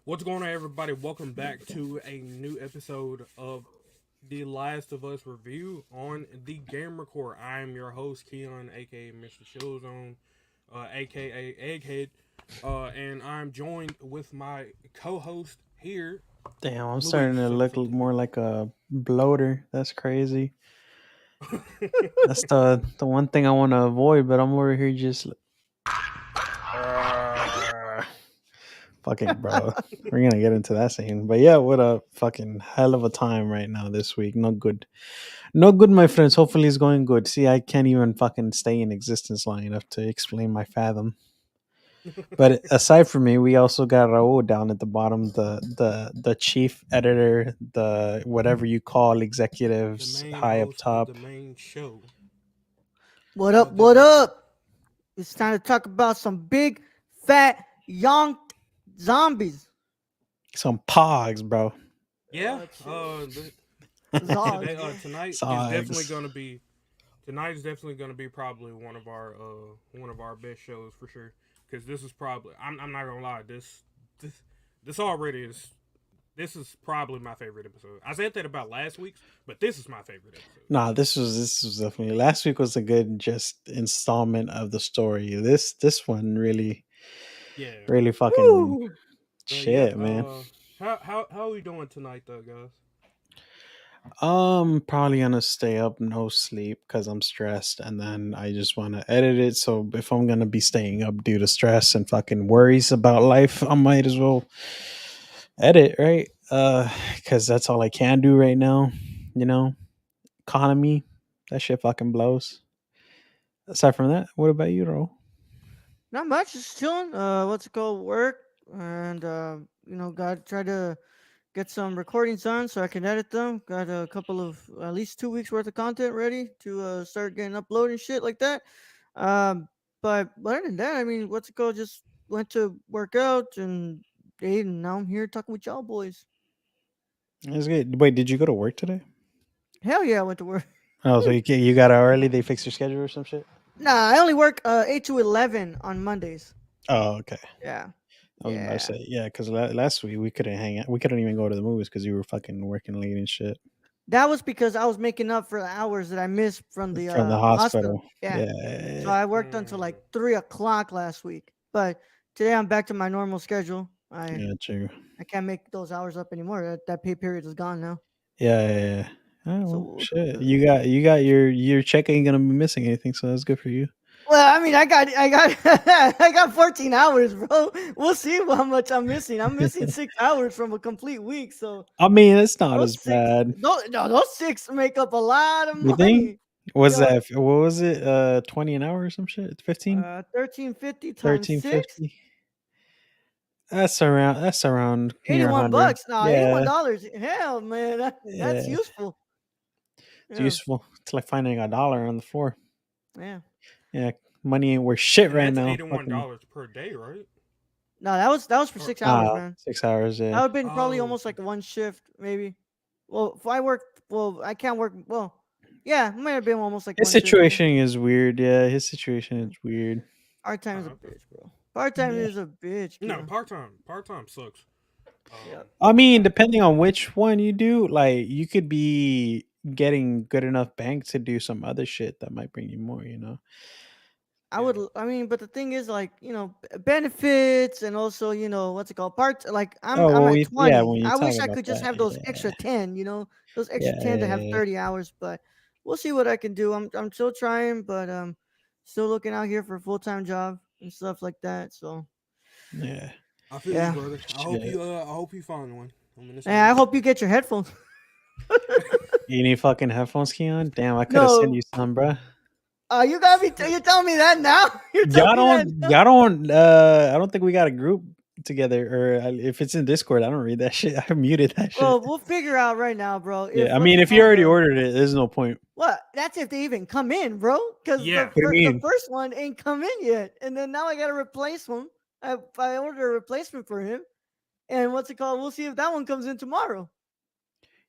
What's going on, everybody? Welcome back to a new episode of The Last of Us review on the Game Record. I am your host, Keon, aka Mr. Chillzone, aka Egghead, and I'm joined with my co-host here, Damn, I'm starting Luis. to look So more like a bloater. That's crazy. today, That's the one thing I want to avoid, but I'm over here just uh, fucking bro. We're gonna get into that scene, but yeah, what a fucking hell of a time right now this week. No good, no good, my friends. Hopefully, it's going good. See, I can't even fucking stay in existence long enough to explain my fathom. But aside from me, we also got Raul down at the bottom, the chief editor, the whatever you call the executives main high up host of the top. main show. What up? This What is up? It's time to talk about some big, fat, young zombies. Some pogs, bro. yeah. Chill. Today, Zogs, bro. tonight is definitely Sogs. gonna be Tonight is definitely going to be probably one of our best shows for sure. Because this is probably I'm not gonna lie, this this already is this is probably my favorite episode. I said that about last week's, but this is my favorite episode. Nah, this was definitely last week was a good just installment of the story. This one Yeah, really fucking Woo! but yeah. shit, man. How are we doing tonight though, guys? Probably gonna stay up, no sleep, because I'm stressed, and then I just want to edit it. So if I'm gonna be staying up due to stress and fucking worries about life, I might as well edit, right? Because that's all I can do right now. You know, economy, that shit fucking blows. Aside from that, what about you, Ro? Not much. Just chilling. What's it called? Work. And, got to try to get some recordings done so I can edit them. Got a couple of, at least 2 weeks worth of content ready to start getting uploaded shit like that. Um, but other than that, I mean, what's it called? Just went to work out and ate, and now I'm here talking with y'all boys. That's good. Wait, did you go to work today? Hell yeah, I went to work. Oh, so you got out early? They fixed your schedule or some shit? Nah, I only work 8 to 11 on Mondays. Oh, okay. Yeah, I was about to yeah. say, yeah, because last week we couldn't hang out. We couldn't even go to the movies because you were fucking working late and shit That was because I was making up for the hours that I missed from the from the hospital. hospital. Yeah, so Yeah, I worked until like Mm, 3 o'clock last week. But today I'm back to my normal schedule. I yeah, true. I can't make those hours up anymore. That pay period is gone now. Yeah, yeah, yeah. Oh So well, shit. You got your check ain't gonna be missing anything, so that's good for you. well, I mean, I got I got 14 hours, bro. We'll see how much I'm missing. I'm missing 6 hours from a complete week. So I mean, it's not those as six, bad. those six make up a lot of You think? money. Was Yo, that what was it? 20 an hour or some shit? 15? 1350 times 6, 13.50. That's around near 81 100. bucks. No, Yeah, $81. Hell, man, that's yeah. useful. It's Yeah, useful. It's like finding a dollar on the floor. yeah. Yeah, money ain't worth shit and right that's now. Fucking $81 per day, right? No, that was for Or 6 hours, man. 6 hours. That Yeah, would have been probably oh, almost like one shift, maybe. Well, if I work, well, I can't work. Well, yeah, it might have been almost like his one shift. Yeah. situation is weird. Yeah, his situation is weird. Part time is a okay. bitch, bro. Part time Yeah. is a bitch, No, Keon. part time sucks. Yeah. I mean, I depending on which one you do, like you could be getting good enough bank to do some other shit that might bring you more. You know. yeah. I mean, but the thing is, like, benefits and also, what's it called? Parts. Like, I'm Oh I'm well, at yeah. 20. When you I talk wish I about could just that, have those extra 10. Those yeah, extra 10 to have yeah, 30 hours. But we'll see what I can do. I'm still trying, but still looking out here for a full time job and stuff like that. So yeah. I feel you, yeah, brother. Shit. I hope you find one. I'm gonna and say I that. hope you get your headphones. You need fucking headphones, Keon? Damn, I could have sent No, you some, bruh. you gotta be. You're telling me that now. You're telling Y'all me that don't, now. y'all don't. I don't think we got a group together, or if it's in Discord, I don't read that shit. I muted that shit. Well, we'll figure out right now, bro. Yeah, If I what's mean, it if you called? already ordered it, there's no point. What? That's if they even come in, bro. Because Yeah. What do you the mean? first one ain't come in yet, and then now I gotta replace him. I ordered a replacement for him, and what's it called? We'll see if that one comes in tomorrow.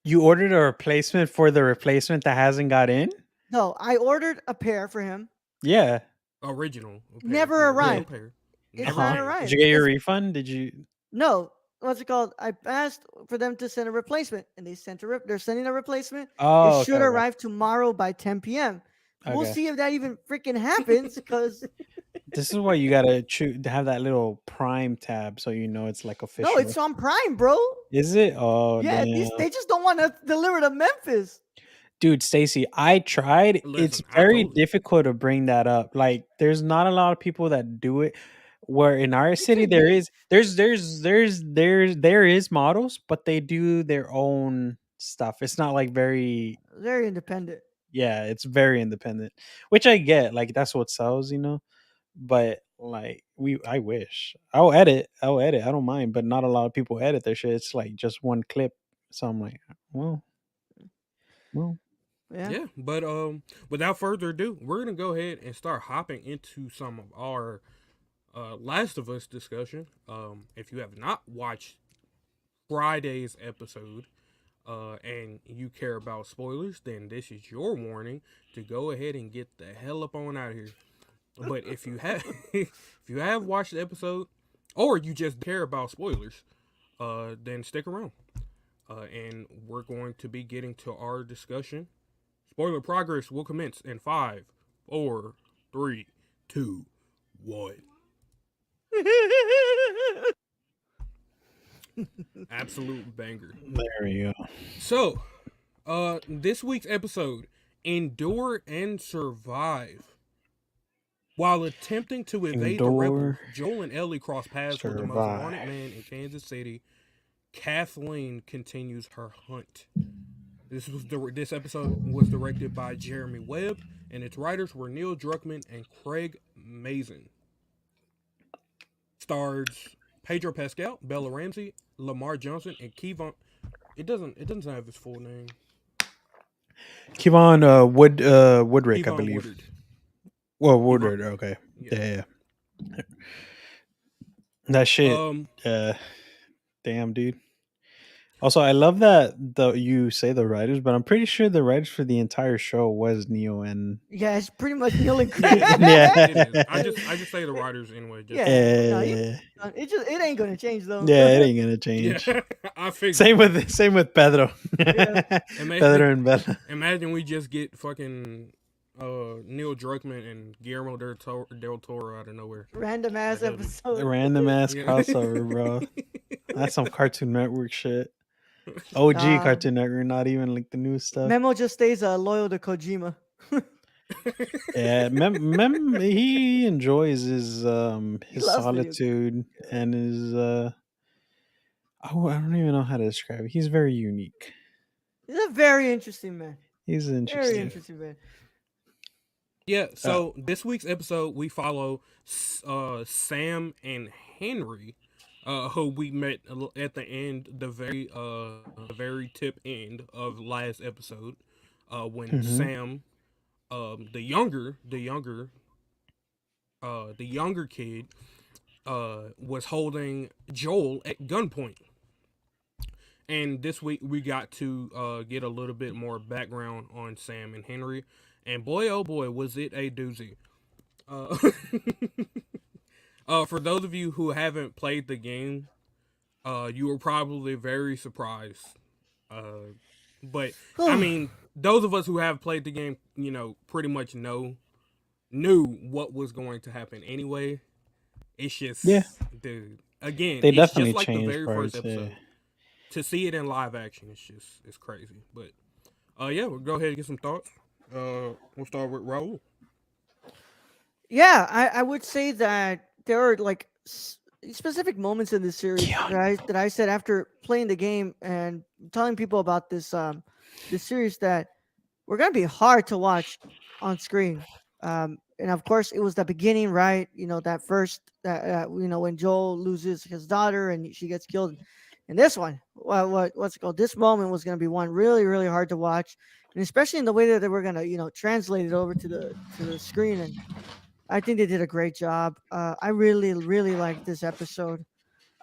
You ordered a replacement for the replacement that hasn't got in? No, I ordered a pair for him. Yeah. Original pair. Never The Yeah. original arrived. pair. It's Never not Uh-huh. came. Did you arrived. get your It's refund? Did you? no. what's it called? I asked for them to send a replacement, and they sent they're sending a replacement. It Oh, okay, should okay, arrive tomorrow by 10 p.m. We'll okay. see if that even freaking happens. Cause This is why you gotta choose to have that little Prime tab so you know it's like no, official. it's on Prime, bro. Is it? Oh, Yeah, damn. they just don't want to deliver to Memphis. Dude, Stacy, I tried. It's Listen, I very told you. difficult to bring that up. Like, there's not a lot of people that do it. Where in our You city can there get is, there is models, but they do their own stuff. It's not like very, very independent. yeah, it's very independent, which I get. Like that's what sells, But like I wish I'll edit. I don't mind, but not a lot of people edit their shit. It's like just one clip. So I'm like, well, well. Yeah. Yeah, but without further ado, we're gonna go ahead and start hopping into some of our Last of Us discussion. If you have not watched Friday's episode, and you care about spoilers, then this is your warning to go ahead and get the hell up on out of here. But if you have, if you have watched the episode, or you just care about spoilers, then stick around. And we're going to be getting to our discussion. Spoiler progress will commence in 5, 4, 3, 2, 1. Absolute banger. There we go. So, this week's episode, Endure and Survive. While attempting to evade the rebels, Endure, Joel and Ellie cross paths with the most wanted survive. man in Kansas City. Kathleen continues her hunt. This episode was directed by Jeremy Webb, and its writers were Neil Druckmann and Craig Mazin. Stars Pedro Pascal, Bella Ramsey, Lamar Johnson, and Kevon. It doesn't have his full name. Kevon Woodrick, I Kevon believe. Woodard. Well, Kevon, Woodard. Okay. yeah. Yeah. That shit. Um, Damn, dude. Also, I love that you say the writers, but I'm pretty sure the writers for the entire show was Neo and Yeah, it's pretty much Neil and Craig. yeah. it is. I just say the writers anyway. Just Yeah. No, Eh, it ain't gonna change though. yeah, it ain't gonna change. yeah, I figured. Same with Pedro. Yeah. Pedro and Bella. Imagine we just get fucking Neil Druckmann and Guillermo del Toro out of nowhere. Random ass That'd be- episode. Random ass Yeah. crossover, bro. That's some Cartoon Network shit. OG Nah. Cartoon Network, not even like the new stuff. Memo just stays loyal to Kojima. Yeah, he enjoys his loves video solitude and his I don't even know how to describe it. He's very unique. He's a very interesting man. He's Very interesting. interesting man. Yeah, so this week's episode we follow Sam and Henry, who we met at the end, the very tip end of last episode, when Mhm. Sam, the younger kid, was holding Joel at gunpoint. And this week we got to get a little bit more background on Sam and Henry. And boy, oh boy, was it a doozy. Uh, for those of you who haven't played the game, you were probably very surprised. But, I mean, those of us who have played the game, pretty much knew what was going to happen anyway. It's just, Yeah. dude, again, They it's definitely just like the changed very parts. first episode. To see it in live action, it's crazy. But yeah, we'll go ahead and get some thoughts. We'll start with Raul. Yeah, I would say that there are like specific moments in this series that I said after playing the game and telling people about this series that were gonna be hard to watch on screen. And of course, it was the beginning, right? That first, when Joel loses his daughter and she gets killed. And this one, what's it called? This moment was going to be one really, really hard to watch, and especially in the way that they were going to, translate it over to the screen. And I think they did a great job. I really, really liked this episode.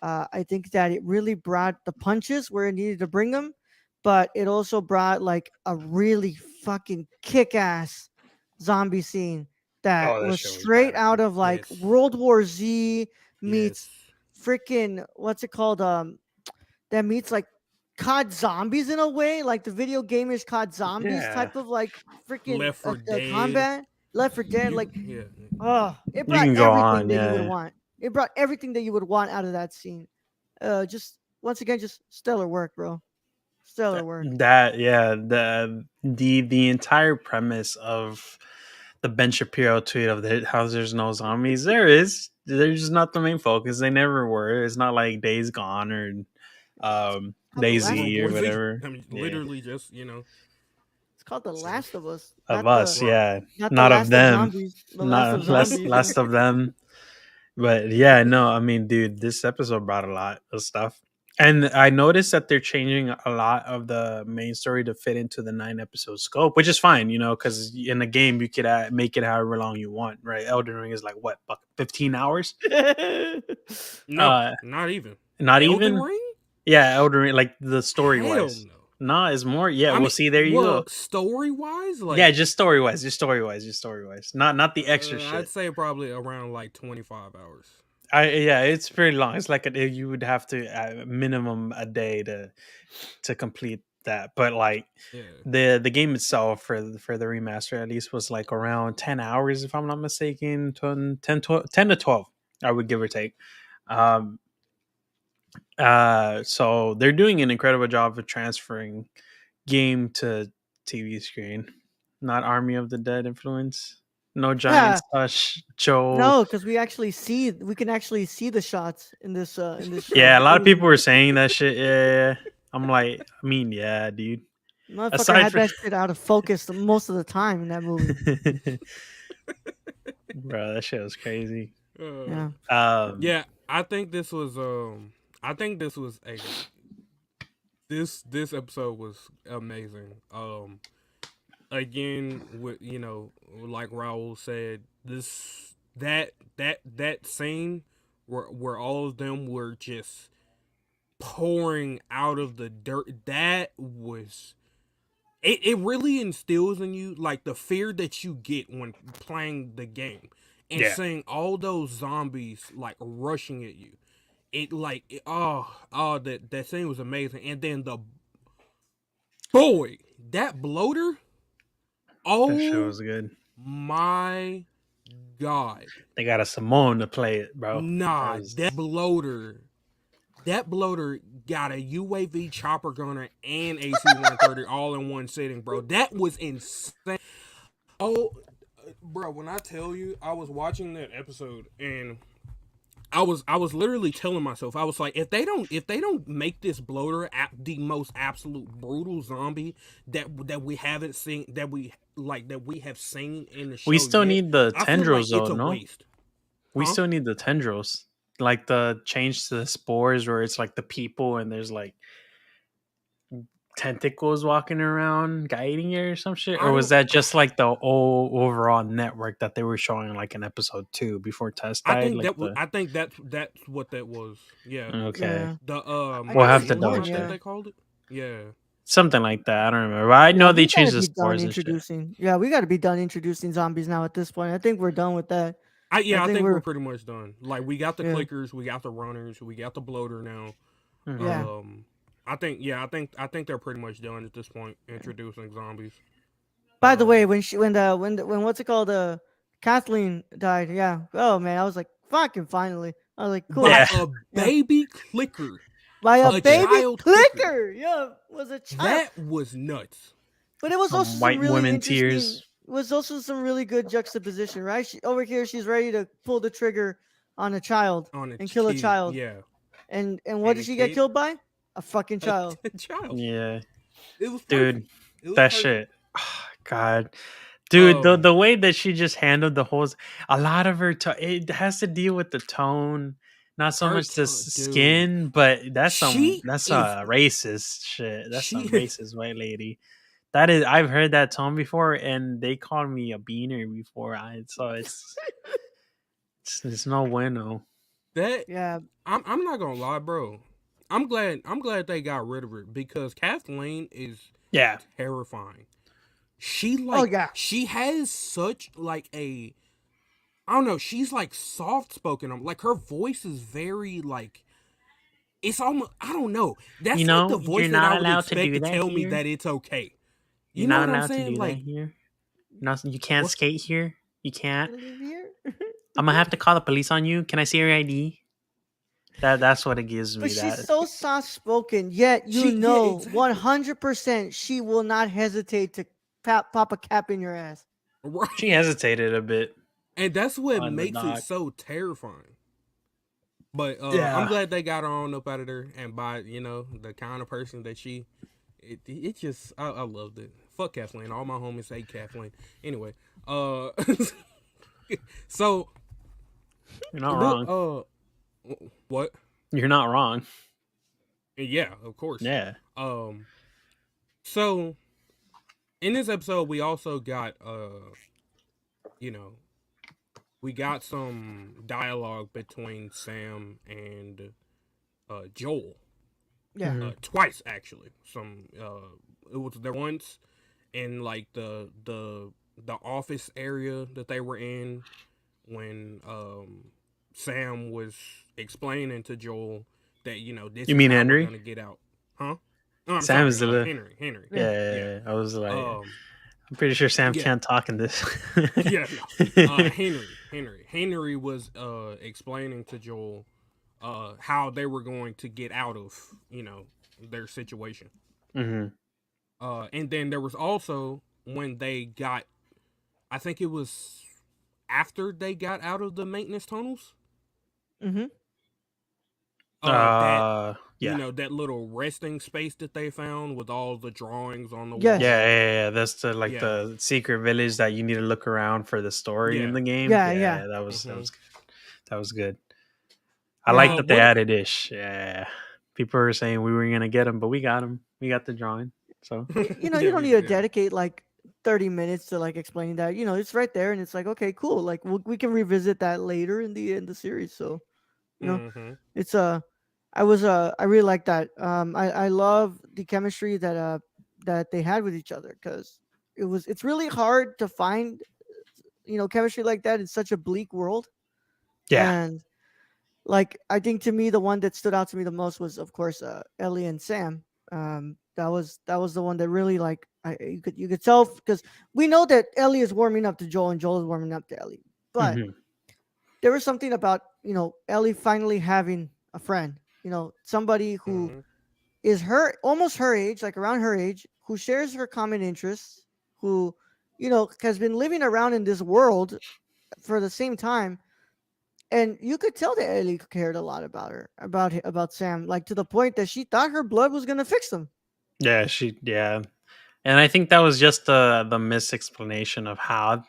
I think that it really brought the punches where it needed to bring them, but it also brought like a really fucking kick-ass zombie scene that Oh, that was shit was straight badass. out of like Yes. World War Z meets Yes. freaking what's it called? that meets like COD zombies in a way, like the video gamers COD zombies Yeah, type of like freaking Left for Dead. combat. Left for Dead, You like yeah. oh, it you brought can go everything on. that you would Yeah, want. It brought everything that you would want out of that scene. Just once again, just stellar work, bro. Stellar work. the entire premise of the Ben Shapiro tweet of the how there's no zombies. They're just not the main focus. They never were. It's not like Days Gone or Called The Last World of Daisy War or Us. Z. whatever. I mean, Yeah, literally just It's called The Last of Us, of us. right. Yeah, not the not of Last of them. Zombies. The Last of Not less Zombies. Yeah. less of them. But yeah, no, I mean, dude, this episode brought a lot of stuff. And I noticed that they're changing a lot of the main story to fit into the 9 episode scope, which is fine, because in a game you could make it however long you want, right? Elden Ring is like what, 15 hours? No, Uh, not even. not Elden even? Ring? Yeah, Elden Ring, like the story Hell wise. no. Nah, it's more. Yeah, I well, mean, see, there you well, go. story wise, Yeah, like just story wise, not the extra I'd shit. say probably around like 25 hours. Yeah, it's pretty long. It's like you would have to minimum a day to complete that. But like Yeah. the game itself for the remaster at least was like around 10 hours if I'm not mistaken, 10 to 12. I would give or take. Um, so they're doing an incredible job of transferring game to TV screen. Not Army of the Dead influence. No giant Yeah. Stush Joe. No, because we can actually see the shots in this show. Yeah, a lot of Believe people me. were saying that shit. Yeah, I'm like, I mean, yeah, dude. Motherfucker Aside had from, that shit out of focus most of the time in that movie. bro, that shit was crazy. Yeah. Yeah, I think this was I think this was a this episode was amazing. Again with like Raul said, that scene where all of them were just pouring out of the dirt, that was it really instills in you like the fear that you get when playing the game and Yeah, seeing all those zombies like rushing at you. That scene was amazing. And then the boy, that bloater, that shit oh was good. my god. They got a Simone to play it, bro. That Nah, was that bloater got a UAV chopper gunner and AC-130 all in one sitting, bro. That was insane. Oh, bro, when I tell you, I was watching that episode and I was literally telling myself, I was like, if they don't make this bloater the most absolute brutal zombie that we haven't seen that we have seen in the we show still yet, need the I feel like tendrils though, it's a no? waste. We Huh? still need the tendrils. Like the change to the spores where it's like the people and there's like tentacles walking around guiding you or some shit? I Or was don't. that just like the whole overall network that they were showing like in episode 2 before Tess I died? think Like that was. the I think that's what that was. Yeah, okay. Yeah. the I We'll guess have you to mutation. double would. I think check. Yeah. they called it. Yeah. Something like that. I don't remember. But I Yeah. know they We gotta changed the be done spores and shit. introducing. Yeah, we gotta be done introducing zombies now at this point. I think we're done with that. I I think think we're we're. pretty much done. Like we got the Yeah. clickers, we got the runners, we got the bloater now. Mhm. Yeah. I think they're pretty much done at this point introducing zombies. By the way, Um, when what's it called? Kathleen died. Yeah. Oh man, I was like, fucking finally. I was like, cool. by Yeah. a Yeah. baby clicker, By a a baby child clicker. clicker. Yeah, was a child. That was nuts. But it was also Some some white really women interesting. tears. It was also some really good juxtaposition, right? Over here, she's ready to pull the trigger on a child On a and kill a kid, child. yeah, And what and did a she get kid, killed by? A fucking a child. child. Yeah. It was Dude, perfect. It was that perfect. shit. God. Dude, Um, the way that she just handled the whole a lot of her it has to deal with the tone, not so much the dude, skin, but she that's is a racist shit. That's some she racist white lady. That is, I've heard that tone before, and they called me a beaner before. So it's no bueno. that Yeah. I'm not gonna lie, bro. I'm glad they got rid of her because Kathleen is Yeah, terrifying. She Oh yeah. she has such like a I don't know, she's like soft spoken. Like her voice is very like it's almost, I don't know. You That's like the know, you're voice that not I would allowed to expect do to that tell me here. that it's okay. You're You know not what I'm allowed to saying? do that Like, here. You can't what? skate here. You can't. You live here. I'm gonna have to call the police on you. Can I see your ID? That's what it gives But me. she's That so soft spoken, yet you Yeah, know exactly. 100% she will not hesitate to pop a cap in your ass. she Right. hesitated a bit And that's what on the makes it dock. so terrifying. But I'm Yeah. glad they got her on up out of there, and by the kind of person that it just I loved it. Fuck Kathleen. All my homies hate Kathleen. Anyway, uh, so You're not real wrong. what? You're not wrong. Yeah, of course. Yeah. Um, so in this episode, we also got you know, we got some dialogue between Sam and Joel. Yeah. Hmm. Twice actually. It was there once in like the office area that they were in when Sam was explaining to Joel that this You is mean how we're Henry? gonna get out, huh? No, I'm Sam sorry, is the. Henry, Yeah. yeah, Yeah, I was like, um, I'm pretty sure Sam yeah, can't talk in this. yeah, no, Henry was explaining to Joel how they were going to get out of their situation. Hmm. And then there was also when they got, I think it was after they got out of the maintenance tunnels. Mm-hmm. That Yeah. that little resting space that they found with all the drawings on the Yes. Yeah, wall. yeah, yeah. That's the like Yeah, the secret village that you need to look around for the story in yeah. the game. Yeah. Yeah. Yeah, that Hmm. was Yeah. that was good. I like that they What? added ish. Yeah, people were saying we were gonna get him, but we got him. We got the drawing. So You Yeah, don't we need to yeah. dedicate like 30 minutes to like explaining that. It's right there, and it's like, okay, cool. Like we can revisit that later in the series. So you know, Hmm. it's I really like that. I love the chemistry that they had with each other because it's really hard to find chemistry like that in such a bleak world. yeah. And like I think to me the one that stood out to me the most was of course Ellie and Sam. That was the one that really like you could tell because we know that Ellie is warming up to Joel and Joel is warming up to Ellie, but Hmm. there was something about Ellie finally having a friend, somebody who Hmm. is her almost her age, like around her age, who shares her common interests, who has been living around in this world for the same time. And you could tell that Ellie cared a lot about her, about Sam, like to the point that she thought her blood was gonna fix them. Yeah, yeah. And I think that was just the misexplanation of how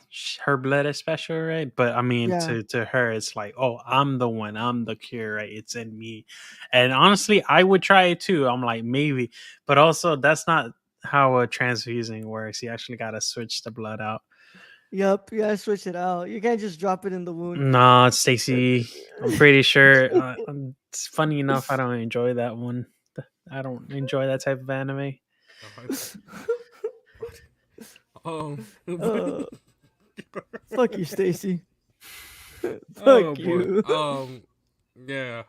her blood is special, right? But I mean, Yeah. to her, it's like, oh, I'm the one, I'm the cure, right? It's in me. And honestly, I would try it too. I'm like, maybe, but also that's not how a transfusing works. You actually got to switch the blood out. Yep. Yeah. Switch it out. You can't just drop it in the wound. No, Stacy, I'm pretty sure. It's funny enough, I don't enjoy that one. I don't enjoy that type of anime. Um. uh, fuck you, Stacy. Oh Fuck boy. you. Yeah.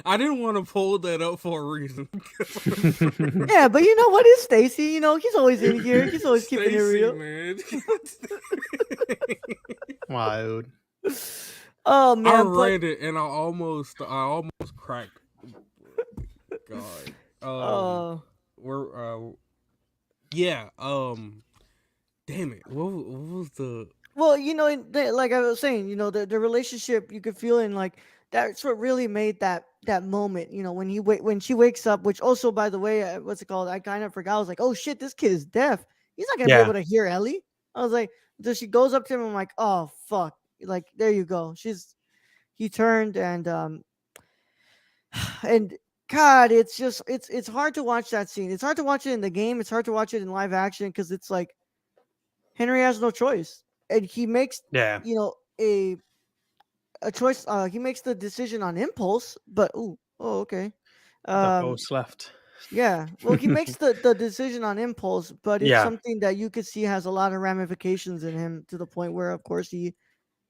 I didn't want to pull that up for a reason. Yeah, but you know what is Stacy? He's always in here. He's always keeping it Stacy, real. man. Wild. Oh I man, but read it and I almost cracked. God. uh We're yeah. Damn it. What was the? well, like I was saying, the relationship you could feel in like that's what really made that moment. When she wakes up, which also by the way, what's it called? I kind of forgot. I was like, oh shit, this kid is deaf. He's not gonna be Yeah, able to hear Ellie. I was like, so she goes up to him. I'm like, oh fuck, like there you go. He turned and God, it's just it's hard to watch that scene. It's hard to watch it in the game. It's hard to watch it in live action because it's like Henry has no choice, and he makes yeah. you know a choice. He makes the decision on impulse, but okay. The Um, host left. yeah. Well, he makes the decision on impulse, but it's Yeah, something that you could see has a lot of ramifications in him to the point where, of course, he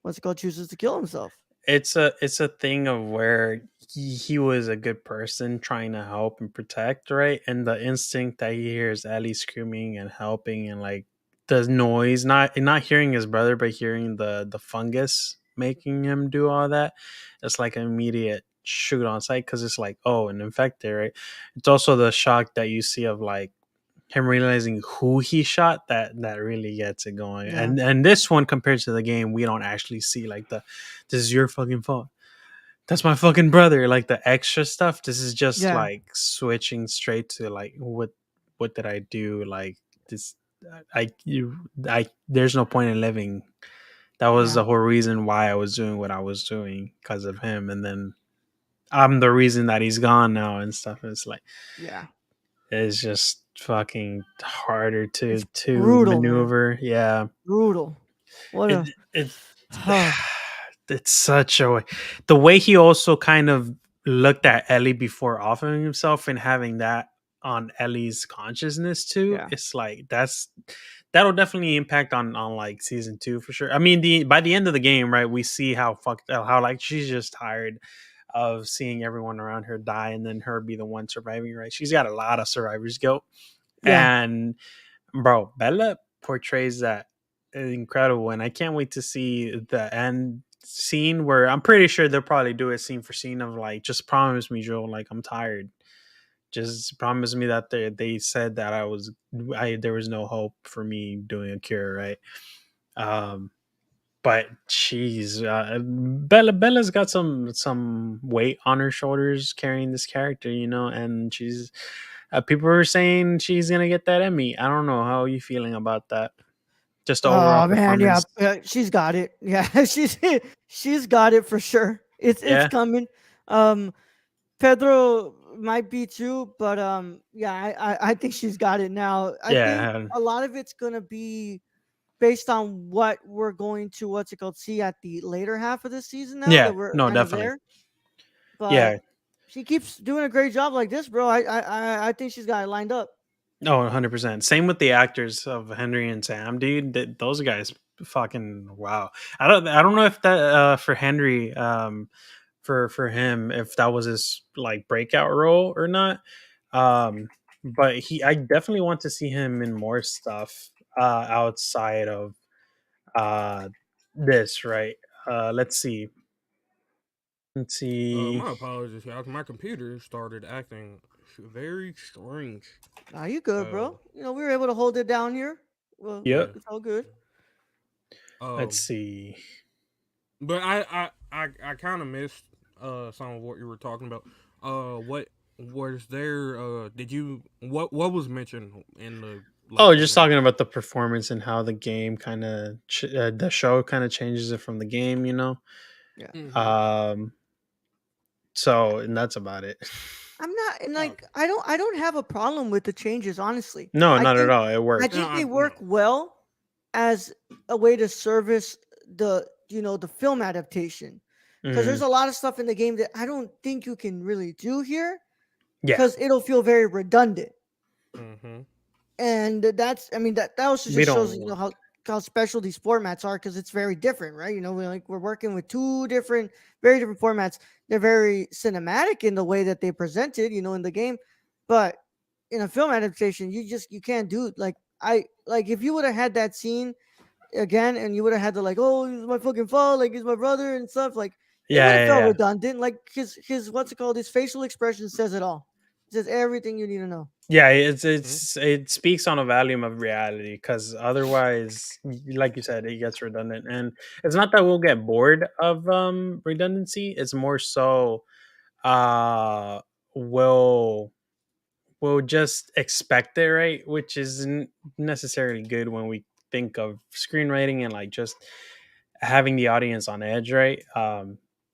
what's it called chooses to kill himself. it's a thing of where he was a good person trying to help and protect, right? And the instinct that he hears Ellie screaming and helping and like the noise, not hearing his brother, but hearing the fungus making him do all that, it's like an immediate shoot on sight because it's like, oh, an infected, right? It's also the shock that you see of like him realizing who he shot that really gets it going. Yeah. And this one compared to the game, we don't actually see like the this is your fucking fault, that's my fucking brother, like the extra stuff. This is just Yeah. like switching straight to like what did I do, like this. I there's no point in living. That was Yeah. the whole reason why I was doing what I was doing, because of him. And then I'm the reason that he's gone now and stuff. It's like Yeah. it's just fucking harder It's to brutal, man. maneuver. Yeah, Brutal. What it a it huh. it's such a way. The way he also kind of looked at Ellie before offering himself and having that on Ellie's consciousness too. Yeah. It's like that'll definitely impact on like season 2 for sure. I mean, the by the end of the game, right, we see how fucked how like she's just tired of seeing everyone around her die and then her be the one surviving, right? She's got a lot of survivor's guilt. Yeah. And bro, Bella portrays that incredible, and I can't wait to see the end scene where I'm pretty sure they'll probably do a scene for scene of like, just promise me, Joel, like I'm tired. Just promise me that they said that I there was no hope for me doing a cure, right? Um, but she's Bella's got some weight on her shoulders carrying this character, and she's people are saying she's gonna get that Emmy. I don't know, how are you feeling about that? Just the overall Oh man, yeah, performance. she's got it. Yeah, she's got it for sure. It's Yeah, coming. Um, Pedro might be too, but yeah, I think she's got it now. I think yeah, a lot of it's gonna be based on what we're going to see at the later half of the season. Now yeah. that we're No, kind of definitely. there, but Yeah. she keeps doing a great job like this, bro. I think she's got it lined up. Oh, 100%. Same with the actors of Henry and Sam, dude. Those guys, fucking wow. I don't know if that for Henry, for him, if that was his like breakout role or not. Um, but I definitely want to see him in more stuff outside of uh this, right? Let's see. Let's see. My apologies, guys. My computer started acting very strange. Are you good, Uh, bro? We were able to hold it down here. Well, yeah. Yep. it's all good. Let's Um, see. but I kind of missed some of what you were talking about. What was there? Did you what was mentioned in the Oh, like just segment? talking about the performance and how the game kind of the show kind of changes it from the game. Yeah. Mm-hmm. Um. So, and that's about it. I'm not and Oh, like I don't have a problem with the changes, honestly. No, I not at think all. It I works. no, think I they no. work well as a way to service the film adaptation. Because Hmm. there's a lot of stuff in the game that I don't think you can really do here Yeah, because it'll feel very redundant. Mm-hmm. And that's I mean that also we just don't shows want. how special these formats are because it's very different, right? We're working with two different very different formats. They're very cinematic in the way that they presented, in the game, but in a film adaptation you can't do like I like if you would have had that scene again and you would have had to like, oh, it's my fucking fault, like it's my brother and stuff, like it Yeah, would have yeah, felt yeah. redundant. Like his what's it called, his facial expression says it all. It says everything you need to know. Yeah, Mm-hmm. it speaks on a volume of reality, because otherwise, like you said, it gets redundant. And it's not that we'll get bored of redundancy. It's more so uh we'll we'll just expect it, right? Which isn't necessarily good when we think of screenwriting and like just having the audience on edge, right?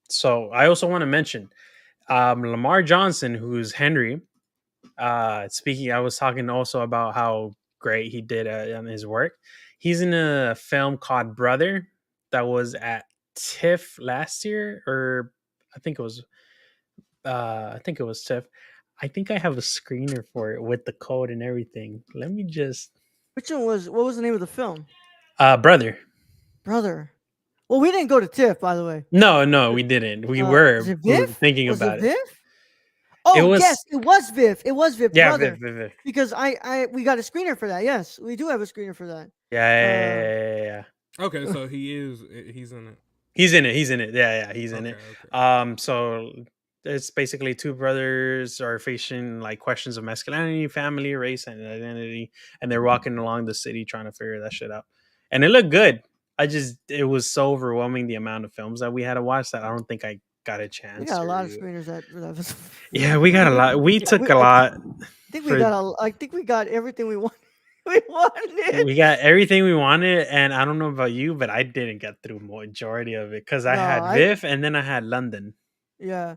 So I also want to mention Lamar Johnson, who's Henry. Speaking, I was talking also about how great he did on his work. He's in a film called Brother that was at TIFF last year, or I think it was I think it was TIFF. I think I have a screener for it with the code and everything. Let me just Which one was what was the name of the film? Brother. Brother. Well, we didn't go to TIFF, by the way. No, we didn't. We Was it were Viv? thinking Was it about it. Viv? It Oh yes, was it was Viv. It was Viv, yeah, brother. Viv. Because we got a screener for that. Yes, we do have a screener for that. Yeah. Okay, so he's in it. He's in it. Yeah, he's in it. Okay. So it's basically two brothers are facing like questions of masculinity, family, race, and identity, and they're walking along the city trying to figure that shit out. And it looked good. It was so overwhelming the amount of films that we had to watch that I don't think I got a chance. We got a lot of to- screeners that. Yeah, we got a lot. We took a I lot. think for- I think we got everything we want. We wanted. We got everything we wanted, and I don't know about you, but I didn't get through majority of it because I No, had Viv and then I had London. Yeah.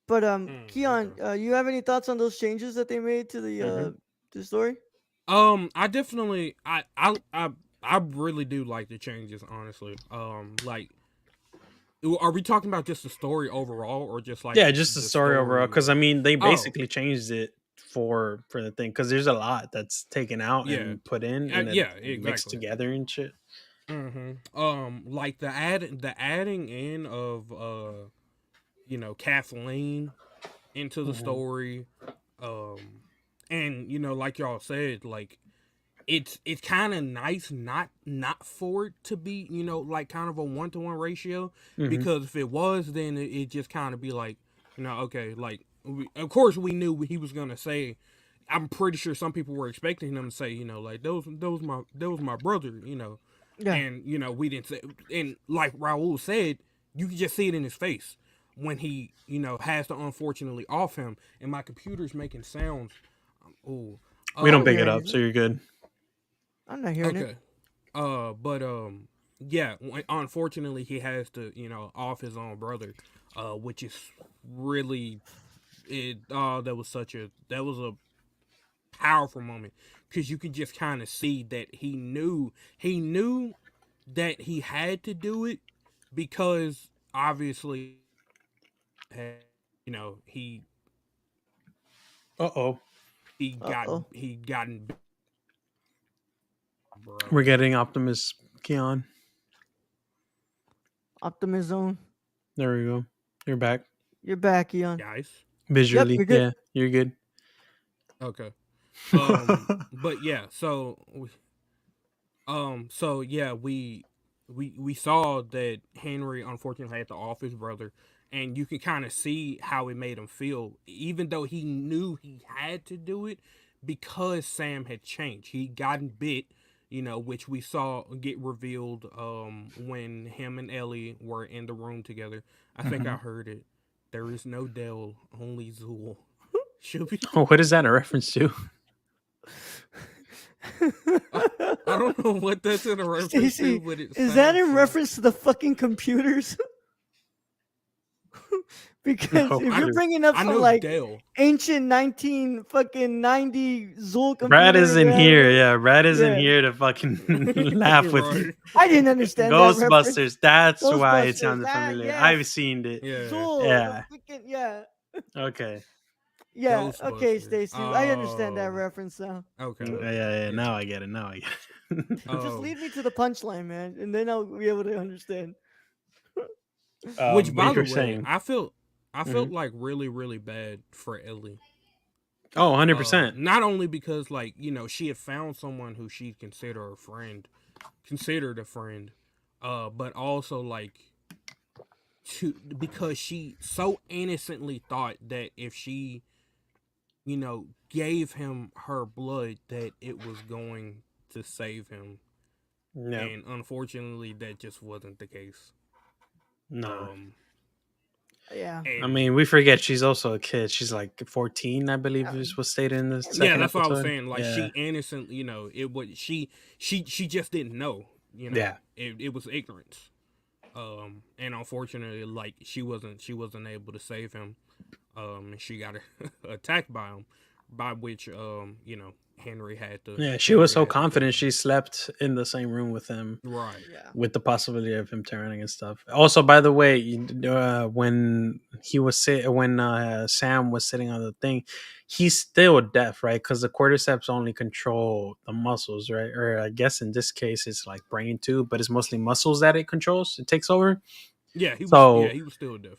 But Keon, okay. you have any thoughts on those changes that they made to the story? I definitely I really do like the changes, honestly. Like, are we talking about just the story overall, or just like just the story overall? Because I mean, they basically changed it for the thing because there's a lot that's taken out and put in and exactly. mixed together and shit. Like the adding in of Kathleen into the story, and like y'all said, like it's kind of nice not for it to be like kind of a 1-to-1 ratio, because if it was, then it just kind of be like okay, like of course we knew he was gonna say. I'm pretty sure some people were expecting him to say like those my brother, Yeah. and we didn't say, and like Raul said, you can just see it in his face when he has to unfortunately off him, and my computer's making sounds. We don't pick it up, so you're good. I'm not hearing it. But yeah, unfortunately he has to off his own brother, which is really that was a powerful moment, because you could just kind of see that he knew that he had to do it, because obviously he gotten bro. We're getting Optimus Keon. Optimism. There we go. You're back. You're back, Keon. Guys, visually. Yep, you're good. Yeah, you're good. Okay. But yeah, so yeah, we saw that Henry unfortunately had to off his brother, and you can kind of see how it made him feel, even though he knew he had to do it, because Sam had changed. He'd gotten bit, which we saw get revealed when him and Ellie were in the room together. I think I heard it. There is no Dell, only Zool. Should be. Oh, what is that a reference to? I don't know what that's in a reference Stacey, to, but it is that in sounds reference to the fucking computers? Because No, if I you're know- bringing up I some know like Dell. ancient 1990 Zool computer, Brad is in yeah, here. Yeah, Brad is in Yeah. here to fucking laugh with Right. I didn't understand that reference. Ghostbusters. That's why it Ghostbusters, sounded ah, familiar. yes. I've seen it. Yeah. Zool, Yeah. the freaking, yeah. Okay. Yeah, okay, Ghostbusters. Stacey. I understand that Oh. reference now. Okay. Yeah. Now I get it. Just Um, lead me to the punchline, man, and then I'll be able to understand. Which, by what the you're way, saying. I felt like really, really bad for Ellie. Oh, 100%. Not only because like she had found someone who she considered a friend, but also like because she so innocently thought that if she gave him her blood, that it was going to save him. Yeah. And unfortunately that just wasn't the case. No. Yeah. I mean, we forget she's also a kid. She's like 14, I believe, is what stated in the second yeah, that's episode. what I was saying. Like, yeah. she innocent, it was she just didn't know. Yeah. It was ignorance. And unfortunately, like she wasn't able to save him. And she got attacked by him, by which Henry had to. Yeah, she was so confident she slept in the same room with him. Right. Yeah. With the possibility of him turning and stuff. Also, by the way, when he was when Sam was sitting on the thing, he's still deaf, right? Because the cordyceps only control the muscles, right? Or I guess in this case, it's like brain too, but it's mostly muscles that it controls. It takes over. Yeah, he was. Yeah, So he was still deaf.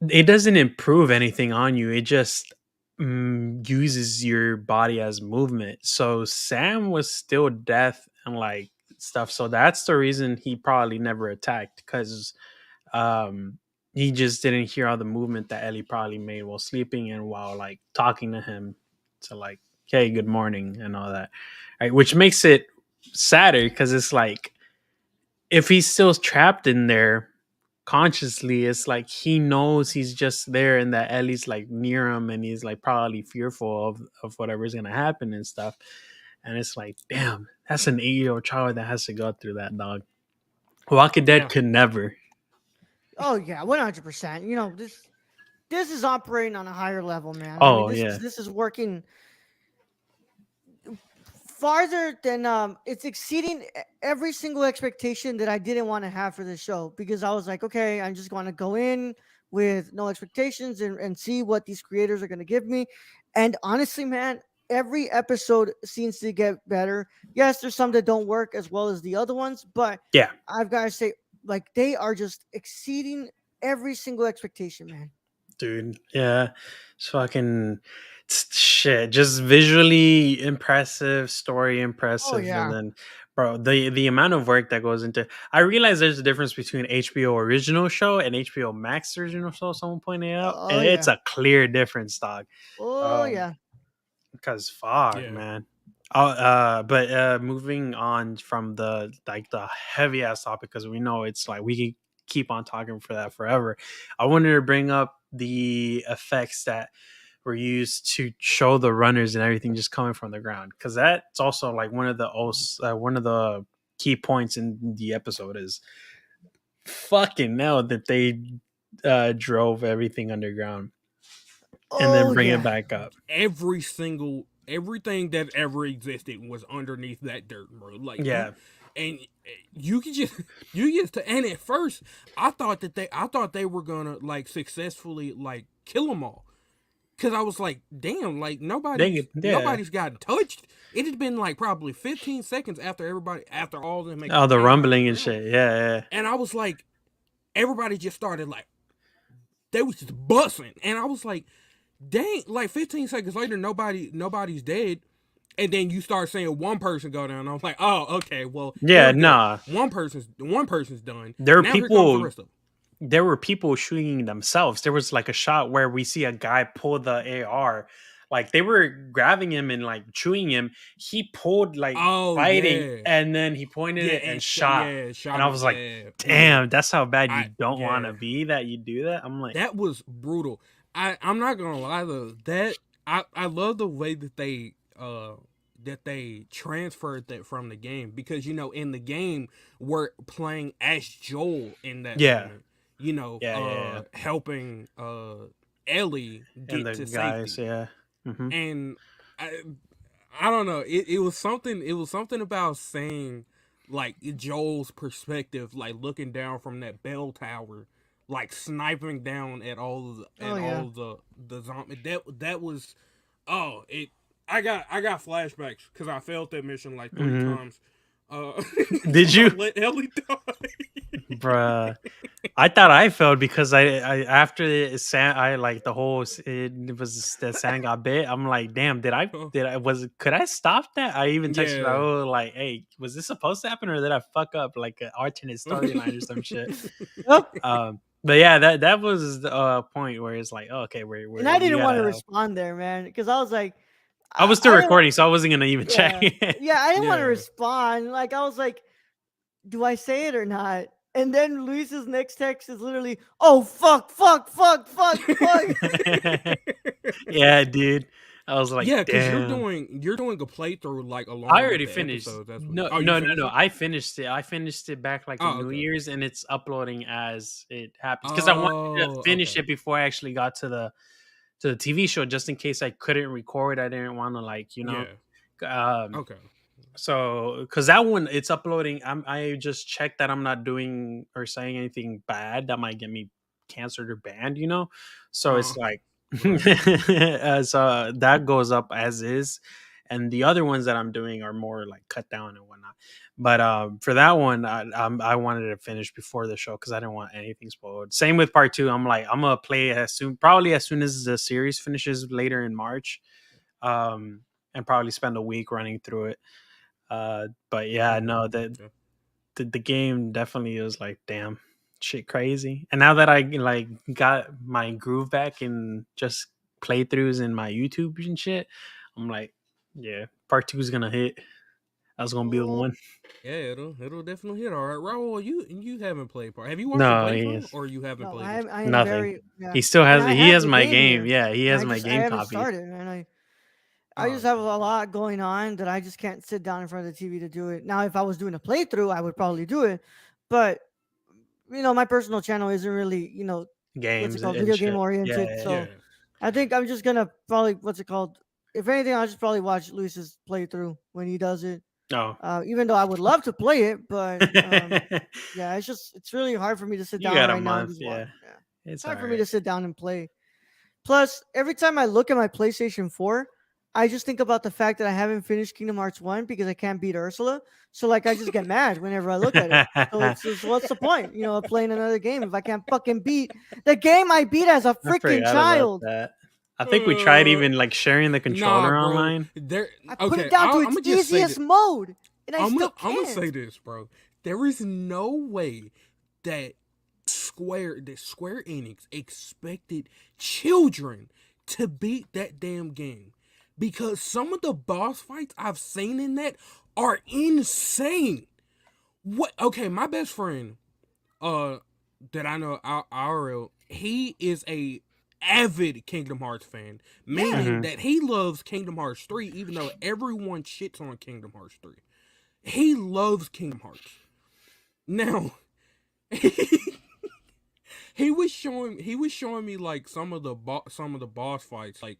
it doesn't improve anything on you. It just uses your body as movement. So Sam was still deaf and like stuff. So that's the reason he probably never attacked, because um he just didn't hear all the movement that Ellie probably made while sleeping and while like talking to him to like, hey, good morning and all that. Right, which makes it sadder because it's like if he's still trapped in there consciously, it's like he knows he's just there and that Ellie's like near him and he's like probably fearful of whatever's gonna happen and stuff. And it's like, damn, that's an 8-year-old child that has to go through that, dog. Walking Dead Yeah, could never. Oh yeah, 100%. You know, this is operating on a higher level, man. I mean, Oh this yeah. is this is working farther than it's exceeding every single expectation that I didn't want to have for this show, because I was like, okay, I'm just going to go in with no expectations and see what these creators are going to give me. And honestly, man, every episode seems to get better. Yes, there's some that don't work as well as the other ones, but Yeah. I've got to say, like, they are just exceeding every single expectation, man. Dude. Yeah, it's fucking shit. Just visually impressive, story Oh impressive, and yeah. then, bro, the amount of work that goes into. I realize there's a difference between HBO original show and HBO Max original show. Someone pointed out, Oh and yeah. it's a clear difference, dog. Oh Um, yeah. because fuck, yeah, man. But moving on from the like the heavy ass topic, because we know it's like we can keep on talking for that forever. I wanted to bring up the effects that were used to show the runners and everything just coming from the ground, because that's also like one of the key points in the episode is fucking now that they drove everything underground and then Oh bring it yeah. back up. everything that ever existed was underneath that dirt, bro. Like you, Yeah. and you could just and at first I thought they were gonna like successfully like kill them all. Cause I was like, damn, like Yeah. nobody's gotten touched. It had been like probably 15 seconds after all of them Oh, the came out of the rumbling and ground. shit. Yeah, And I was like, everybody just started like they was just busting. And I was like, dang, like 15 seconds later, nobody's dead. And then you start seeing one person go down. I was like, oh, okay, well, here yeah. we go. Nah, One person's done. there were Now here comes the people. rest of them. There were people shooting themselves. There was like a shot where we see a guy pull the AR, like they were grabbing him and like chewing him. He pulled like Oh fighting, yeah. and then he pointed Yeah, it and shot. yeah, And shot I him. was like, Yeah. "Damn, that's how bad you I don't want to yeah. be that you do that." I'm like, That was brutal. I'm not gonna lie though. I love the way that they transferred that from the game, because in the game we're playing as Joel in that yeah, moment. yeah. Helping Ellie And get the to guys, safety. yeah. Hmm. And I don't know. It was something. It was something about saying like Joel's perspective, like looking down from that bell tower, like sniping down at Oh yeah. the zombie. That was oh it. I got flashbacks because I failed that mission like 3 times. Uh, Did I you, let Ellie die. bruh? I thought I failed because I after the Sam, I like the whole it was that Sam got bit. I'm like, damn, could I stop that? I even texted Yeah. Raul like, hey, was this supposed to happen or did I fuck up like an alternate storyline or some shit? Yep. But yeah, that was the point where it's like, oh, okay, And we're I you didn't want gotta to help. respond there, man, because I was like, I was still I didn't want. recording, so I wasn't gonna even check. Yeah, yeah, I didn't want to Yeah. respond. Like, I was like, do I say it or not? And then Luis's next text is literally, "Oh fuck, fuck, fuck, fuck, fuck." Yeah, dude. I was like, Yeah, because damn. you're doing a playthrough like I along with already the finished. episodes. That's what. No, Oh, you no, no, finished no. it? I finished it. I finished it back like in Oh, New okay. Year's, and it's uploading as it happens because I wanted to Oh, finish okay. it before I actually got to the TV show, just in case I couldn't record. I didn't want to Yeah. Um. Okay. So, because that one it's uploading, I just checked that I'm not doing or saying anything bad that might get me canceled or banned, you know. So Uh, it's like, right. so that goes up as is, and the other ones that I'm doing are more like cut down and whatnot. But for that one, I wanted to finish before the show because I didn't want anything spoiled. Same with part two. I'm like, I'm gonna play as soon, probably as soon as the series finishes later in March, um, and probably spend a week running through it. But yeah, Mm, no, yeah. the game definitely was like, damn, shit crazy. And now that I like got my groove back in just playthroughs in my YouTube and shit, I'm like, yeah, part two is gonna hit. That's gonna be the Oh, one. Yeah, it'll definitely hit. All right, Raul, you haven't played part. Have you watched a No, he playthrough is or you haven't no, played it? I am nothing. very yeah, He still and has I he have has the my game game. here, Yeah, he and has my I game haven't copied. started, man. I Oh, just have a okay. lot going on that I just can't sit down in front of the TV to do it. Now, if I was doing a playthrough, I would probably do it, but my personal channel isn't really what's it Games called, and video game shit. Yeah, oriented. yeah, yeah. Yeah. So I think I'm just gonna probably what's it called. If anything, I'll just probably watch Luis's playthrough when he does it. Oh. Even though I would love to play it, but yeah, it's really hard for me to sit You down got a right now and month, just watch. yeah. Yeah, it's It's all hard for me right. to sit down and play. Plus, every time I look at my PlayStation 4, I just think about the fact that I haven't finished Kingdom Hearts 1 because I can't beat Ursula. So like I just get mad whenever I look at it. So it's just what's the point, of playing another game if I can't fucking beat the game I beat as a I freaking forgot about child? that. I think we tried Uh, even like sharing the nah, controller bro. online. There. I put it Okay, down to I'm its gonna just say easiest that. mode and I still I'm gonna say can't. this, bro. There is no way that Square Enix expected children to beat that damn game because some of the boss fights I've seen in that are insane. What? Okay, my best friend, uh, that I know, IRL, he is a avid Kingdom Hearts fan, Yeah. meaning Hmm. that he loves Kingdom Hearts 3, even though everyone shits on Kingdom Hearts 3. He loves Kingdom Hearts. Now, he was showing me like some of the boss fights like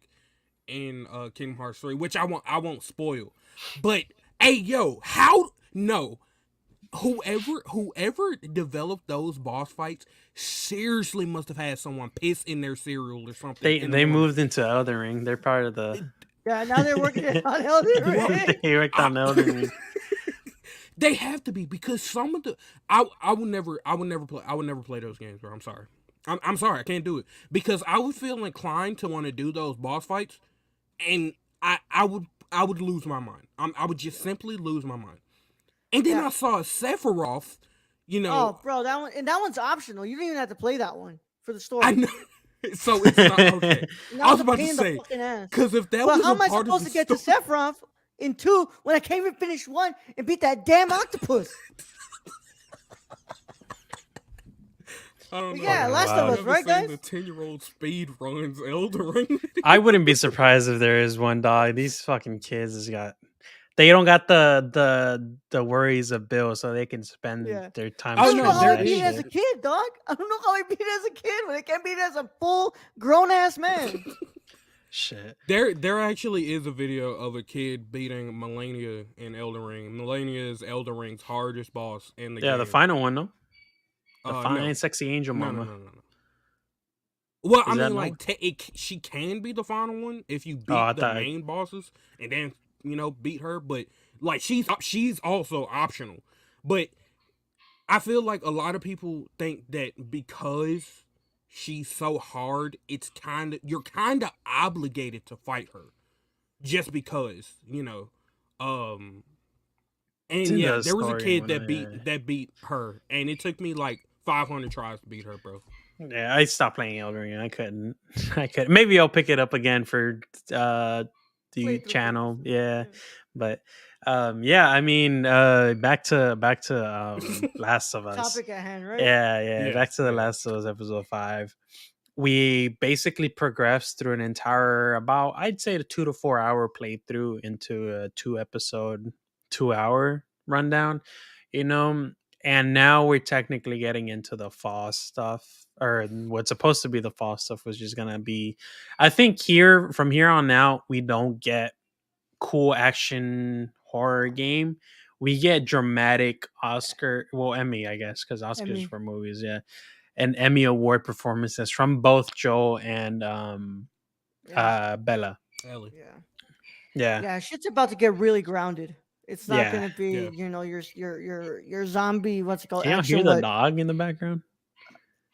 in Kingdom Hearts 3, which I won't spoil. But hey yo, how no whoever developed those boss fights seriously must have had someone piss in their cereal or something in the They morning. moved into Elden Ring. They're part of the Yeah, now they're working it on Elden Bro, Ring. they worked I, on Elden Ring. they have to be because some of the I would never play those games, bro. I'm sorry. I'm sorry, I can't do it because I would feel inclined to want to do those boss fights, and I would lose my mind. I would just simply lose my mind. And then Yeah. I saw Sephiroth, you know, Oh, bro, that one's optional. You don't even have to play that one for the I story. know, so it's not okay. And that I was was a about to pain in the say fucking ass. because if that But was how a am I part of supposed the to get to story, Sephiroth in 2 when I can't even finish 1 and beat that damn octopus? I don't But know. yeah, Fucking Last of You wild. Us, ever right, seen guys? the 10-year-old speed runs Elden Ring? I wouldn't be surprised if there is one, dog. These fucking kids has got they don't got the worries of bills, so they can spend Yeah. their time I Oh don't know no, how streaming I there that beat it as is. a shit. kid, dog. I don't know how I beat it as a kid when I can't beat it as a full grown ass man. Shit. There actually is a video of a kid beating Melania in Elden Ring. Melania is Elden Ring's hardest boss in the Yeah, the game. final one, no? The No, fine sexy angel no, no, mama. no, no, no. Well, I Is that mean, no? like she can be the final one if you Oh, I beat the thought main bosses and then beat her. But like she's also optional. But I feel like a lot of people think that because she's so hard, you're kind of obligated to fight her just because Um, it's and in yeah, the there was a story and kid whatnot. that beat her, and it took me like 500 tries to beat her, bro. Yeah, I stopped playing Elden Ring. I couldn't. I could. Maybe I'll pick it up again for uh the Playthrough channel. purposes. Yeah, Yeah. but yeah. I mean, back to Last of Us. Topic at hand, right? Yeah. Back Yes, to the yes. Last of Us episode 5. We basically progressed through an entire about I'd say the 2 to 4 hour playthrough into a 2 episode 2 hour rundown, you know. And now we're technically getting into the fall stuff, or what's supposed to be the fall stuff was just gonna be, I think, here from here on out we don't get cool action horror game. We get dramatic Oscar, well, Emmy, I guess, because I Oscars mean, for movies, yeah. and Emmy Award performances from both Joel and Yeah. Bella. Ellie. Yeah. Yeah, Yeah, shit's about to get really grounded. It's not yeah. gonna be, Yeah. your zombie, what's it called, Can y'all hear action. the What dog in the background?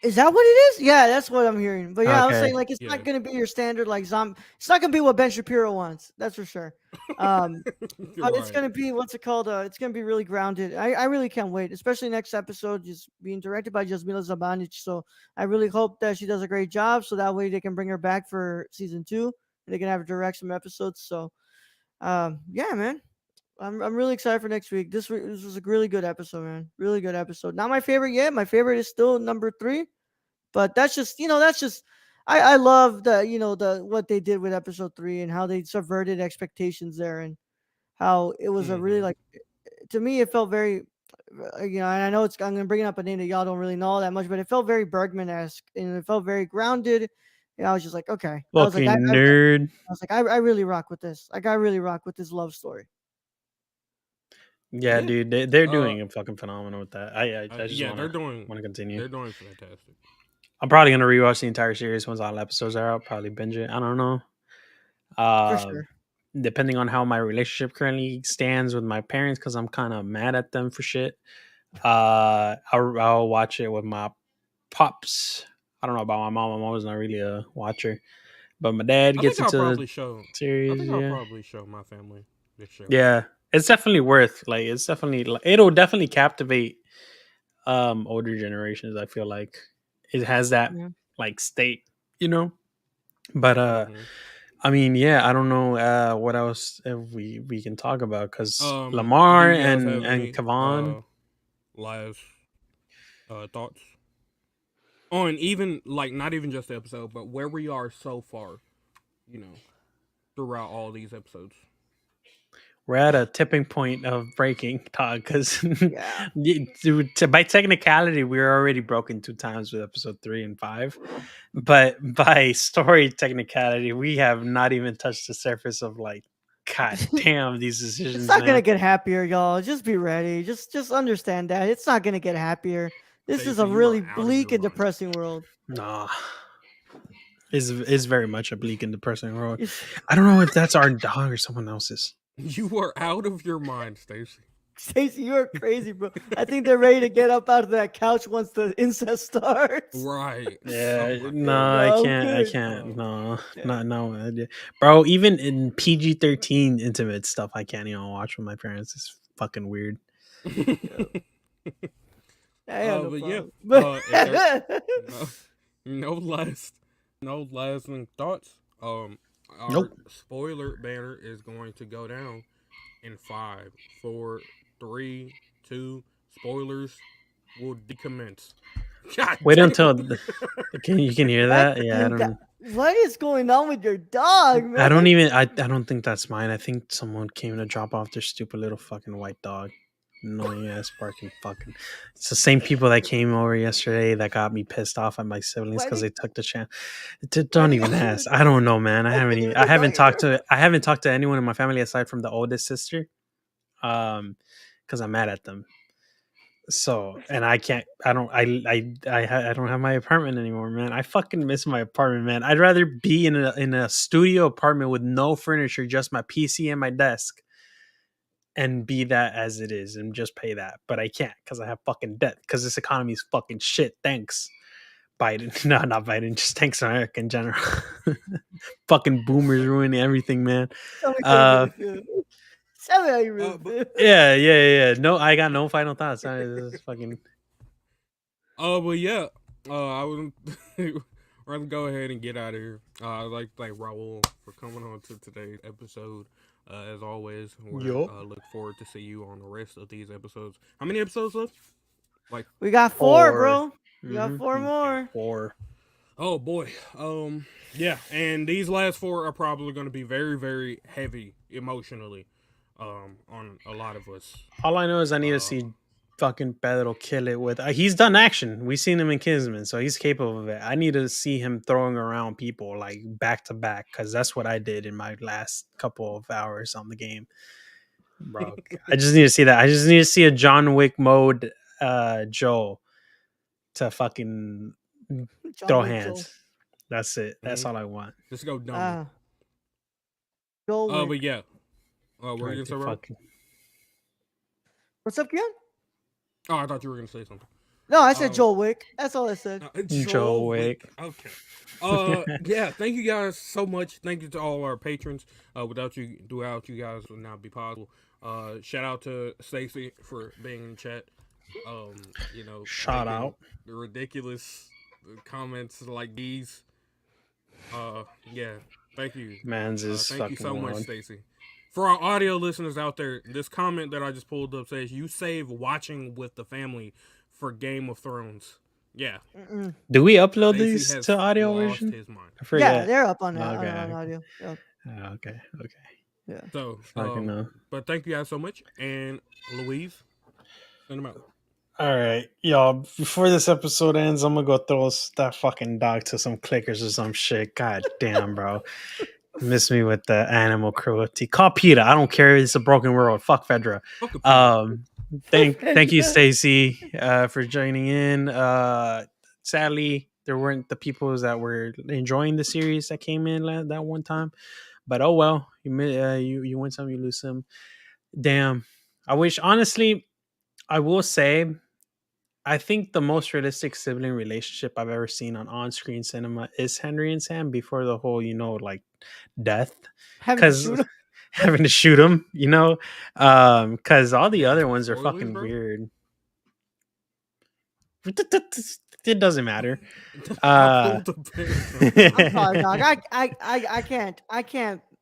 is that? What it is? Yeah, that's what I'm hearing. But yeah, I was Okay. saying like it's Yeah. not gonna be your standard like zombie. It's not gonna be what Ben Shapiro wants. That's for sure. Um, You're but it's right. gonna be what's it called? It's gonna be really grounded. I really can't wait, especially next episode, just being directed by Jasmila Zabanic. So I really hope that she does a great job, so that way they can bring her back for season 2 and they can have her direct some episodes. So yeah, man. I'm really excited for next week. This was a really good episode, man. Really good episode. Not my favorite yet. My favorite is still number 3, but that's just I love the what they did with episode 3 and how they subverted expectations there, and how it was a really Hmm. like, to me it felt very, and I know I'm gonna bring up a name that y'all don't really know that much, but it felt very Bergman esque and it felt very grounded. And I was just like, okay. I was like, Fucking nerd. I really rock with this. Like I really rock with this love story. Yeah, Yeah. dude, they're Uh. doing a fucking phenomenal with that. I just Yeah. wanna continue. They're doing fantastic. I'm probably gonna rewatch the entire series once all episodes are out. Probably binge it. I don't know. For Uh, sure. Depending on how my relationship currently stands with my parents, because I'm kind of mad at them for shit. I'll watch it with my pops. I don't know about my mom. My mom's not really a watcher, but my dad I think gets I'll into the probably show. I series. think I'll Yeah, probably show my family this show. yeah. It's definitely worth. Like, it's definitely. It'll definitely captivate older generations. I feel like it has that Yeah. like state, you know. But Hmm. I mean, yeah, I don't know what else we can talk about, because Do Lamar you guys and have any Kavan. last thoughts on, even like, not even just the episode, but where we are so far? You know, throughout all these episodes. We're at a tipping point of breaking, Todd, because Yeah. by technicality, we were already broken 2 times with episode 3 and 5. But by story technicality, we have not even touched the surface of, like, god damn, these It's decisions, not gonna man. get happier, y'all. Just be ready. Just understand that it's not gonna get happier. This is Stacey, a you are really out of your bleak and mind. depressing world. Nah, is very much a bleak and depressing road. It's- I don't know if that's our dog or someone else's. You are out of your mind, Stacey. Stacey, you're crazy, bro. I think they're ready to get up out of that couch once the incest starts. Right. Yeah, Oh my no, god. I No, I'm can't. I kidding. can't. Oh. No, Yeah. not no, bro. Even in PG-13 intimate stuff, I can't even watch with my parents. It's fucking weird. Yeah. I have no But yeah. problem. But If there no no last lasting thoughts. Our Nope. spoiler banner is going to go down in 5, 4, 3, 2. Spoilers will decommence. God Wait damn. until can you can hear that that? Yeah, I thing, don't. what is going on with your dog, I man? don't even. I don't think that's mine. I think someone came to drop off their stupid little fucking white dog. Annoying ass barking fucking. It's the same people that came over yesterday that got me pissed off at my siblings Why because did they took the chance. why Don't did even you ask. I don't know, man. why did you I leave the haven't dog in talked there? to. I haven't talked to anyone in my family aside from the oldest sister. Because I'm mad at them. So, and I can't. I don't. I don't have my apartment anymore, man. I fucking miss my apartment, man. I'd rather be in a studio apartment with no furniture, just my PC and my desk, and be that as it is, and just pay that. But I can't because I have fucking debt. Because this economy is fucking shit. Thanks, Biden. No, not Biden. Just thanks America in general. Fucking boomers ruining everything, man. Tell me how you Uh, really feel. Tell me how you really But feel. yeah. No, I got no final thoughts. This is fucking. but yeah. I was we're gonna go ahead and get out of here. I'd like to thank Raul for coming on to today's episode. As always, we're Yup. look forward to see you on the rest of these episodes. How many episodes left? Like, We got 4, Or bro. We got 4 yeah. more. or Oh boy. Yeah, and these last 4 are probably going to be very, very heavy emotionally. On a lot of us. all I know is I need to Uh, see fucking Pedro kill it with. He's done action. We've seen him in Kingsman, so he's capable of it. I need to see him throwing around people like back to back, because that's what I did in my last couple of hours on the game, bro. I just need to see that. I just need to see a John Wick mode Joel to fucking John throw Wick hands. That's it. That's Mhm. all I want. Just go dummy. Joel Wick. But yeah. What were you Right gonna say, to bro? fucking What's up, Kian? Oh, I thought you were gonna say something. No, I said Um, Joel Wick. That's all I said. Joel Wick. Okay. Yeah. Thank you guys so much. Thank you to all our patrons. Without you guys would not be possible. Shout out to Stacy for being in chat. Shout making out. the ridiculous comments like these. Yeah. Thank you. Man's is Thank you fucking so much, wild. Stacy. For our audio listeners out there, this comment that I just pulled up says you save watching with the family for Game of Thrones. Yeah. Do we upload Stacey these has to audio lost version? his mind. I forget. Yeah, they're up on that Okay. on audio. Yep. Okay. Yeah. So, Fucking no. but thank you guys so much. And Louise, send them out. All right, y'all. Before this episode ends, I'm gonna go throw that fucking dog to some clickers or some shit. God damn, bro. Miss me with the animal cruelty. Call PETA. I don't care. It's a broken world. Fuck Fedra. Fuck a PETA. Thank you, Stacy, for joining in. Sadly, there weren't the people that were enjoying the series that came in that one time. But oh well, you win some, you lose some. Damn. I wish, honestly, I will say, I think the most realistic sibling relationship I've ever seen on-screen cinema is Henry and Sam before the whole, like death, Having to shoot him. having to shoot him, because all the other ones are Spoilers, fucking bro? weird. It doesn't matter. I pulled the pin. I'm sorry, dog.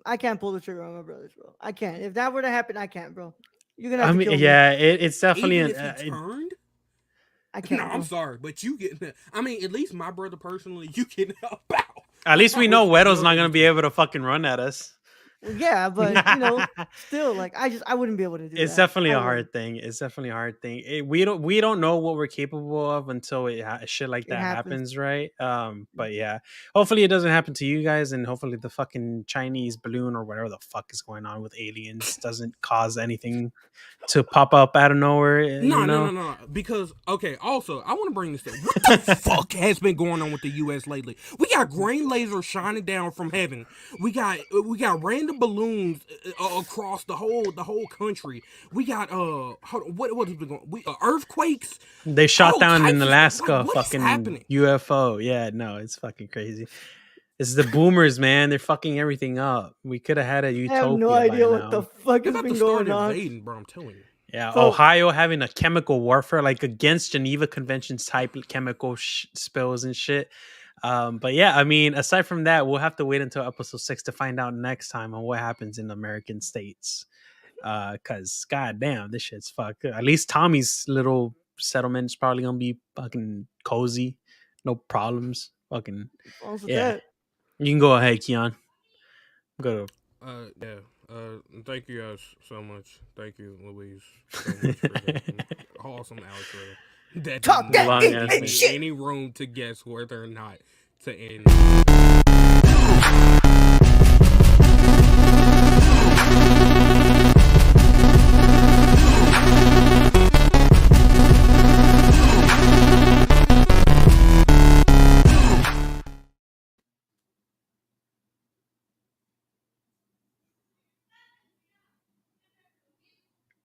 I can't pull the trigger on my brothers, bro. I can't. If that were to happen, I can't, bro. You're gonna have to kill me. Yeah, it's definitely Even if he turned? I can't. No, I'm sorry, but you get. I mean, at least my brother personally, you can help out. At least we know Weto's not gonna be able to fucking run at us. Well, yeah, but still, like I wouldn't be able to do that. It's definitely a hard thing. It's definitely a hard thing. We don't know what we're capable of until shit like that happens, right? But yeah, hopefully it doesn't happen to you guys, and hopefully the fucking Chinese balloon or whatever the fuck is going on with aliens doesn't cause anything to pop up out of nowhere. No. Because also I want to bring this up. What the fuck has been going on with the U.S. lately? We got green lasers shining down from heaven. We got random balloons across the whole country. We got what has been going? Earthquakes. They shot down in Alaska, what fucking happening? UFO. Yeah, no, it's fucking crazy. It's the boomers, man. They're fucking everything up. We could have had a utopia. I have no idea by what now. the fuck They're has about been to going start on. invading, bro. I'm telling you. Yeah, So- Ohio having a chemical warfare, like against Geneva Conventions type chemical spills and shit. But yeah, I mean, aside from that, we'll have to wait until episode 6 to find out next time on what happens in the American states. Cause goddamn, this shit's fucked. At least Tommy's little settlement is probably gonna be fucking cozy, no problems. Fucking yeah. You can go ahead, Keon. Go to thank you guys so much. Thank you, Louise, so much for that awesome outro. That Talk did not that give me shit. any room to guess whether or not to end.